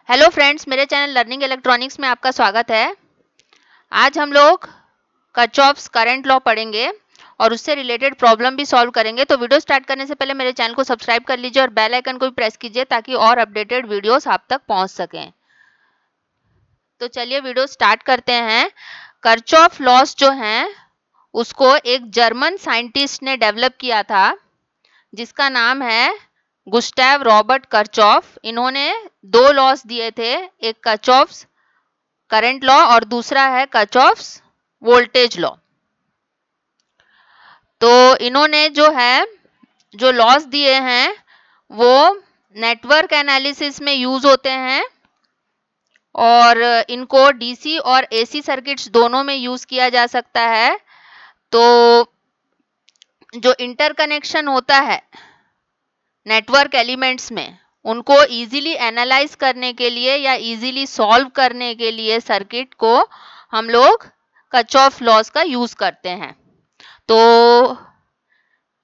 Hello friends, मेरे channel learning electronics में आपका स्वागत है। आज हम लोग किरचॉफ्स करंट लॉ पढ़ेंगे और उससे रिलेटेड प्रॉब्लम भी सॉल्व करेंगे। तो वीडियो स्टार्ट करने से पहले मेरे चैनल को सब्सक्राइब कर लीजिए और बेल आइकन को भी प्रेस कीजिए ताकि और अपडेटेड वीडियोस आप तक पहुंच सकें। तो चलिए वीडियो स्टार्ट करते हैं। किरचॉफ लॉस जो हैं उसको एक जर्मन साइंटिस्ट ने डेवलप किया था जिसका नाम है गुस्टैव रॉबर्ट किरचॉफ। इन्होंने दो लॉस दिए थे, एक किरचॉफ्स करंट लॉ और दूसरा है किरचॉफ्स वोल्टेज लॉ। तो इन्होंने जो लॉस दिए हैं वो नेटवर्क एनालिसिस में यूज होते हैं और इनको डीसी और एसी सर्किट्स दोनों में यूज किया जा सकता है। तो जो इंटरकनेक्शन होता है नेटवर्क एलिमेंट्स में उनको इजीली एनालाइज करने के लिए या इजीली सॉल्व करने के लिए सर्किट को हम लोग किरचॉफ लॉस का यूज करते हैं। तो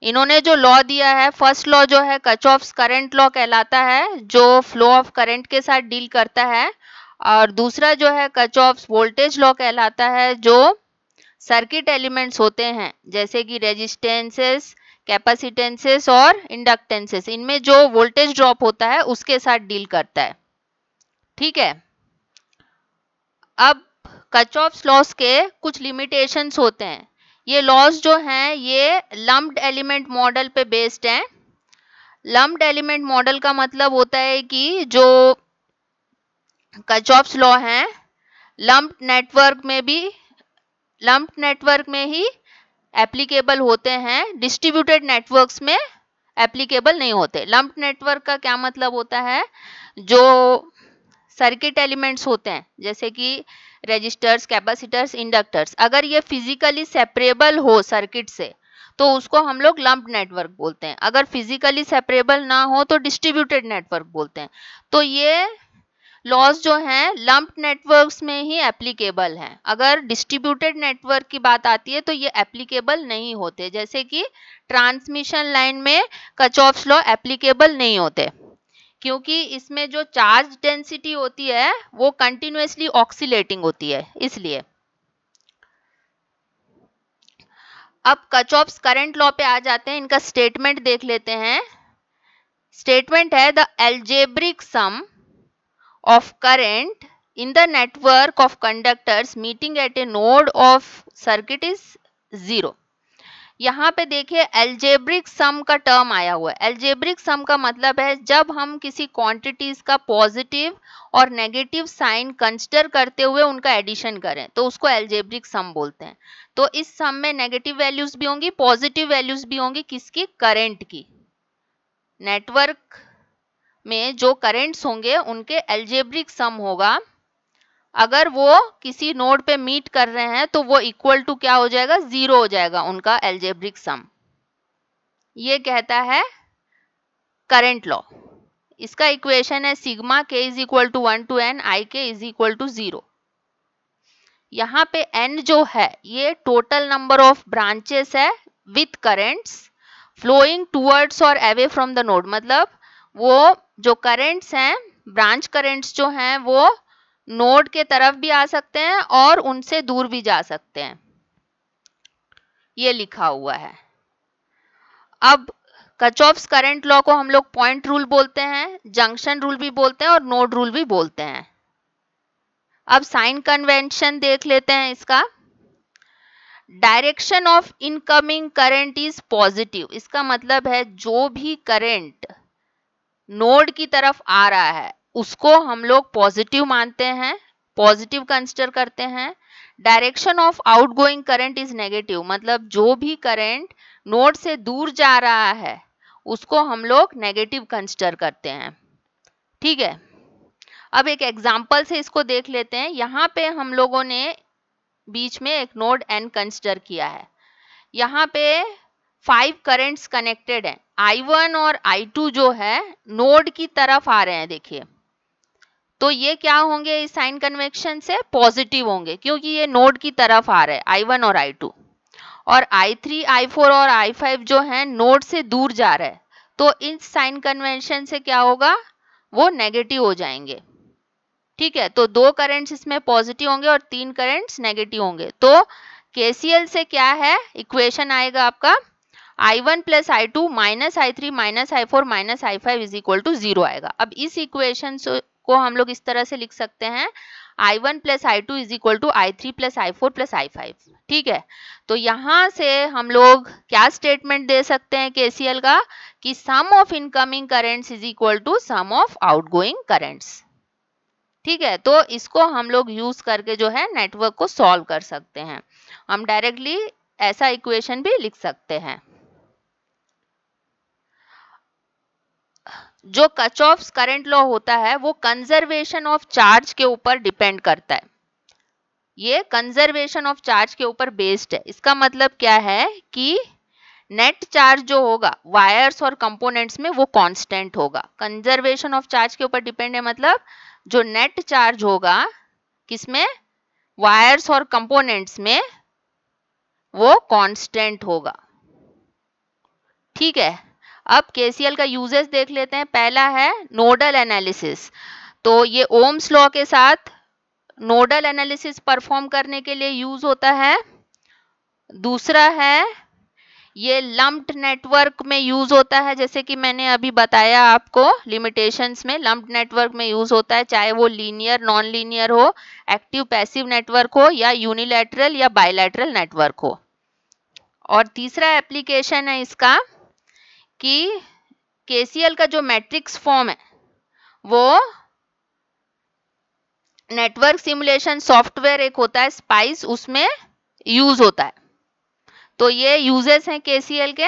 इन्होंने जो लॉ दिया है, फर्स्ट लॉ जो है किरचॉफ्स करंट लॉ कहलाता है जो फ्लो ऑफ करंट के साथ डील करता है, और दूसरा जो है किरचॉफ्स वोल्टेज लॉ कहलाता है जो सर्किट एलिमेंट्स होते हैं जैसे कि रेजिस्टेंसेस, कैपेसिटेंसेस और इंडक्टेंसेस, इनमें जो वोल्टेज ड्रॉप होता है उसके साथ डील करता है। ठीक है। अब किरचॉफ्स लॉस के कुछ लिमिटेशंस होते हैं। ये लॉस जो हैं ये लम्प्ड एलिमेंट मॉडल पे बेस्ड हैं। लम्प्ड एलिमेंट मॉडल का मतलब होता है कि जो किरचॉफ्स लॉ हैं लम्प्ड नेटवर्क में ही एप्लीकेबल होते हैं, डिस्ट्रीब्यूटेड नेटवर्क्स में एप्लीकेबल नहीं होते। लम्प्ड नेटवर्क का क्या मतलब होता है, जो सर्किट एलिमेंट्स होते हैं जैसे कि रेजिस्टर्स, कैपेसिटर्स, इंडक्टर्स, अगर ये फिजिकली सेपरेबल हो सर्किट से तो उसको हम लोग लम्प्ड नेटवर्क बोलते हैं। अगर फिजिकली सेपरेबल ना हो तो डिस्ट्रीब्यूटेड नेटवर्क बोलते हैं। तो ये लॉस जो हैं लम्प्ड नेटवर्क्स में ही एप्लीकेबल हैं। अगर डिस्ट्रीब्यूटेड नेटवर्क की बात आती है तो ये एप्लीकेबल नहीं होते, जैसे कि ट्रांसमिशन लाइन में किरचॉफ्स लॉ एप्लीकेबल नहीं होते क्योंकि इसमें जो चार्ज डेंसिटी होती है वो कंटिन्यूअसली ऑक्सीलेटिंग होती है, इसलिए। अब किरचॉफ्स करंट लॉ पे आ जाते हैं, इनका स्टेटमेंट देख लेते हैं। स्टेटमेंट है the algebraic sum of current in the network of conductors meeting at a node of circuit is 0। यहाँ पे देखिए एल्जेब्रिक सम का टर्म आया हुआ है। एल्जेब्रिक सम का मतलब है जब हम किसी क्वांटिटीज का पॉजिटिव और नेगेटिव साइन कंसीडर करते हुए उनका एडिशन करें तो उसको एल्जेब्रिक सम बोलते हैं। तो इस सम में नेगेटिव वैल्यूज भी होंगी, पॉजिटिव वैल्यूज भी होंगी, किसकी? करंट की। नेटवर्क में जो करेंट्स होंगे उनके एल्जेब्रिक सम होगा। अगर वो किसी नोड पे मीट कर रहे हैं तो वो इक्वल टू क्या हो जाएगा? 0 हो जाएगा उनका एल्जेब्रिक सम। ये कहता है करंट लॉ। इसका इक्वेशन है sigma k is equal to 1 to n I k is equal to 0। यहाँ पे n जो है ये टोटल नंबर ऑफ ब्रांचेस है विथ करेंट्स फ्लोइंग टूवर्ड्स और अवे फ्रॉम द नोड। मतलब वो जो करेंट्स हैं, ब्रांच करेंट्स जो हैं वो नोड के तरफ भी आ सकते हैं और उनसे दूर भी जा सकते हैं, ये लिखा हुआ है। अब किरचॉफ्स करंट लॉ को हम लोग पॉइंट रूल बोलते हैं, जंक्शन रूल भी बोलते हैं और नोड रूल भी बोलते हैं। अब साइन कन्वेंशन देख लेते हैं इसका। Direction of incoming current is positive. इसका मतलब है जो भी करंट नोड की तरफ आ रहा है उसको हम लोग पॉजिटिव मानते हैं, पॉजिटिव कंसीडर करते हैं। Direction of outgoing current is negative. मतलब जो भी करंट नोड से दूर जा रहा है उसको हम लोग नेगेटिव कंसीडर करते हैं। ठीक है। अब एक एग्जांपल से इसको देख लेते हैं। यहाँ पे हम लोगों ने बीच में एक नोड n कंसीडर किया है। यहाँ पे 5 करंट्स कनेक्टेड हैं। I1 और I2 जो है नोड की तरफ आ रहे हैं, देखिए। तो ये क्या होंगे इस साइन कन्वेंशन से? पॉजिटिव होंगे क्योंकि ये नोड की तरफ आ रहे हैं I1 और I2। और I3, I4 और I5 जो है नोड से दूर जा रहे हैं, तो इस साइन कन्वेंशन से क्या होगा? वो नेगेटिव हो जाएंगे। ठीक है, तो 2 करंट्स इसमें पॉजिटिव होंगे और 3 करंट्स नेगेटिव होंगे। तो केसीएल से क्या है, इक्वेशन आएगा आपका I1 plus I2 minus I3 minus I4 minus I5 is equal to 0 आएगा। अब इस इक्वेशन को हम लोग इस तरह से लिख सकते हैं I1 plus I2 is equal to I3 plus I4 plus I5। ठीक है, तो यहाँ से हम लोग क्या स्टेटमेंट दे सकते हैं केसीएल का कि sum of incoming currents is equal to sum of outgoing currents. ठीक है, तो इसको हम लोग यूज करके जो है नेटवर्क को सॉल्व कर सकते हैं। हम डायरेक्टली ऐसा इक्वेशन भी लिख सकते हैं। जो किरचॉफ्स करंट लॉ होता है वो कंजर्वेशन ऑफ चार्ज के ऊपर डिपेंड करता है। ये कंजर्वेशन ऑफ चार्ज के ऊपर बेस्ड है। इसका मतलब क्या है कि नेट चार्ज जो होगा वायर्स और कंपोनेंट्स में वो कांस्टेंट होगा। कंजर्वेशन ऑफ चार्ज के ऊपर डिपेंड है मतलब जो नेट चार्ज होगा किसमें, वायर्स और कंपोनेंट्स में, वो कांस्टेंट होगा। ठीक है, अब केसीएल का यूजेस देख लेते हैं। पहला है नोडल एनालिसिस। तो ये ओम्स लॉ के साथ नोडल एनालिसिस परफॉर्म करने के लिए यूज होता है। दूसरा है ये लम्प्ड नेटवर्क में यूज होता है, जैसे कि मैंने अभी बताया आपको लिमिटेशंस में, लम्प्ड नेटवर्क में यूज होता है, चाहे वो लीनियर नॉन लीनियर हो, एक्टिव पैसिव नेटवर्क हो, या यूनिलैटरल या बायलैटरल नेटवर्क हो। और तीसरा एप्लीकेशन है इसका कि केसीएल का जो मैट्रिक्स फॉर्म है वो नेटवर्क सिमुलेशन सॉफ्टवेयर एक होता है स्पाइस, उसमें यूज होता है। तो ये यूजेस हैं केसीएल के।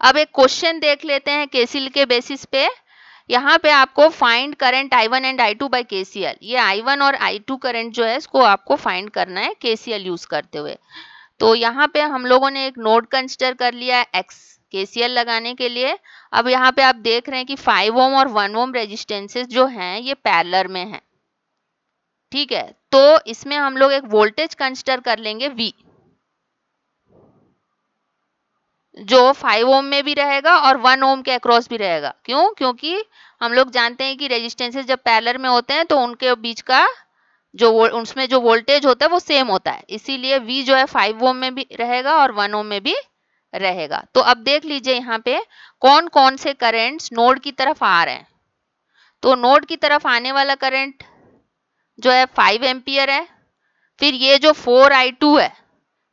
अब एक क्वेश्चन देख लेते हैं केसीएल के बेसिस पे। यहाँ पे आपको find current I1 and I2 by KCL. ये I1 और I2 करंट जो है इसको आपको फाइंड करना है केसीएल यूज करते हुए। तो यहाँ पे हम लोगों ने एक नोड कंसिडर कर लिया है X केसीएल लगाने के लिए। अब यहाँ पे आप देख रहे हैं कि 5 ओम और 1 ओम रेजिस्टेंसेस जो हैं ये पैरेलल में हैं। ठीक है, तो इसमें हम लोग एक वोल्टेज कंसिडर कर लेंगे V, जो 5 ओम में भी रहेगा और 1 ओम के अक्रॉस भी रहेगा। क्यों? क्योंकि हम लोग जानते हैं कि रेजिस्टेंसेस जब पैरेलल में होते हैं तो उनके बीच का जो उसमें जो वोल्टेज होता है वो सेम होता है, इसीलिए V जो है 5 ओम में भी रहेगा और 1 ओम में भी रहेगा। तो अब देख लीजिए यहाँ पे कौन कौन से करंट्स नोड की तरफ आ रहे हैं। तो नोड की तरफ आने वाला करंट जो है 5 एम्पियर है। फिर ये जो 4I2 है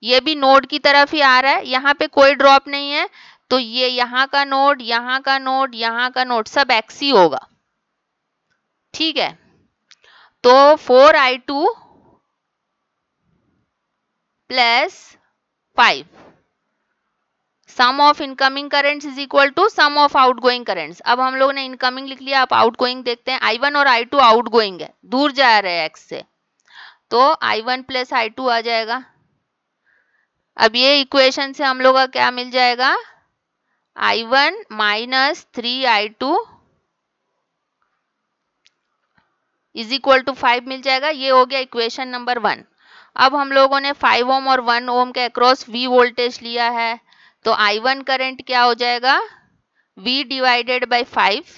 ये भी नोड की तरफ ही आ रहा है, यहाँ पे कोई ड्रॉप नहीं है, तो ये यहाँ का नोड, यहाँ का नोड, यहाँ का नोड सब एक्स ही होगा। ठीक है, तो 4I2 plus 5 sum of incoming currents is equal to sum of outgoing currents. अब हम लोग ने इनकमिंग लिख लिया, आप आउटगोइंग देखते हैं। I1 और I2 आउटगोइंग है, दूर जा रहे हैं एक्स से, तो I1 प्लस I2 आ जाएगा। अब ये इक्वेशन से हम लोग का क्या मिल जाएगा, I1 minus 3I2 is equal to 5 मिल जाएगा। ये हो गया इक्वेशन नंबर 1। अब हम लोगों ने 5 ओम और 1 ओम के अक्रॉस V वोल्टेज लिया है, तो I1 करंट क्या हो जाएगा, V divided by 5,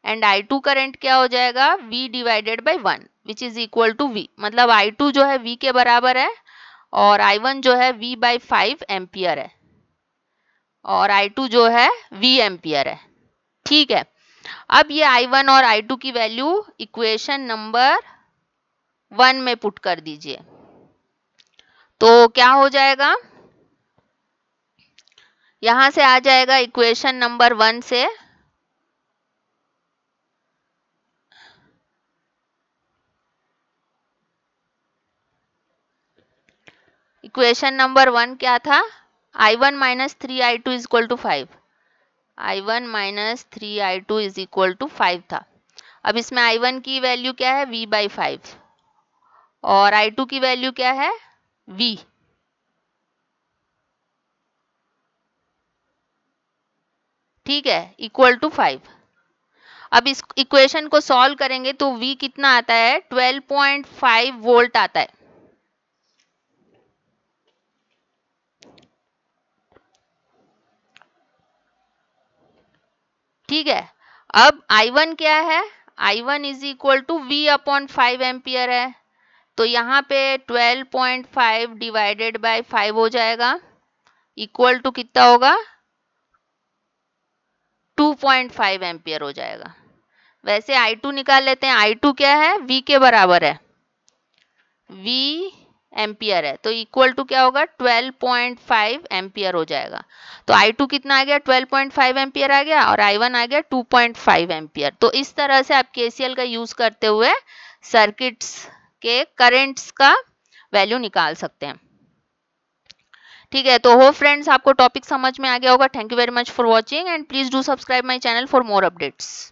and I2 current क्या हो जाएगा, V divided by 1 which is equal to V। मतलब I2 जो है V के बराबर है और I1 जो है V बाय 5 एम्पियर है और I2 जो है V एम्पियर है। ठीक है, अब ये I1 और I2 की वैल्यू इक्वेशन नंबर 1 में पुट कर दीजिए, तो क्या हो जाएगा, यहां से आ जाएगा इक्वेशन नंबर 1 से इक्वेशन नंबर 1 क्या था, I1 minus 3I2 is equal to 5। I1 minus 3I2 is equal to 5 था। अब इसमें I1 की वैल्यू क्या है, V बाई 5, और I2 की वैल्यू क्या है, V। ठीक है, इक्वल टू 5। अब इस इक्वेशन को सॉल्व करेंगे तो V कितना आता है, 12.5 वोल्ट आता है। ठीक है, अब I1 क्या है, I1 is equal to V upon 5 ampere है, तो यहाँ पे 12.5 डिवाइडेड बाय 5 हो जाएगा, इक्वल टू कितना होगा 2.5 एम्पियर हो जाएगा। वैसे I2 निकाल लेते हैं, I2 क्या है, V के बराबर है, V एम्पियर है, तो इक्वल टू क्या होगा 12.5 एम्पियर हो जाएगा। तो I2 कितना आ गया 12.5 एम्पियर आ गया, और I1 आ गया 2.5 एम्पियर। तो इस तरह से आप KCL का यूज करते हुए सर्किट्स के करंट्स का वैल्यू निकाल सकते हैं। ठीक है, तो हो फ्रेंड्स, आपको टॉपिक समझ में आ गया होगा। Thank you very much for watching and please do subscribe my channel for more updates.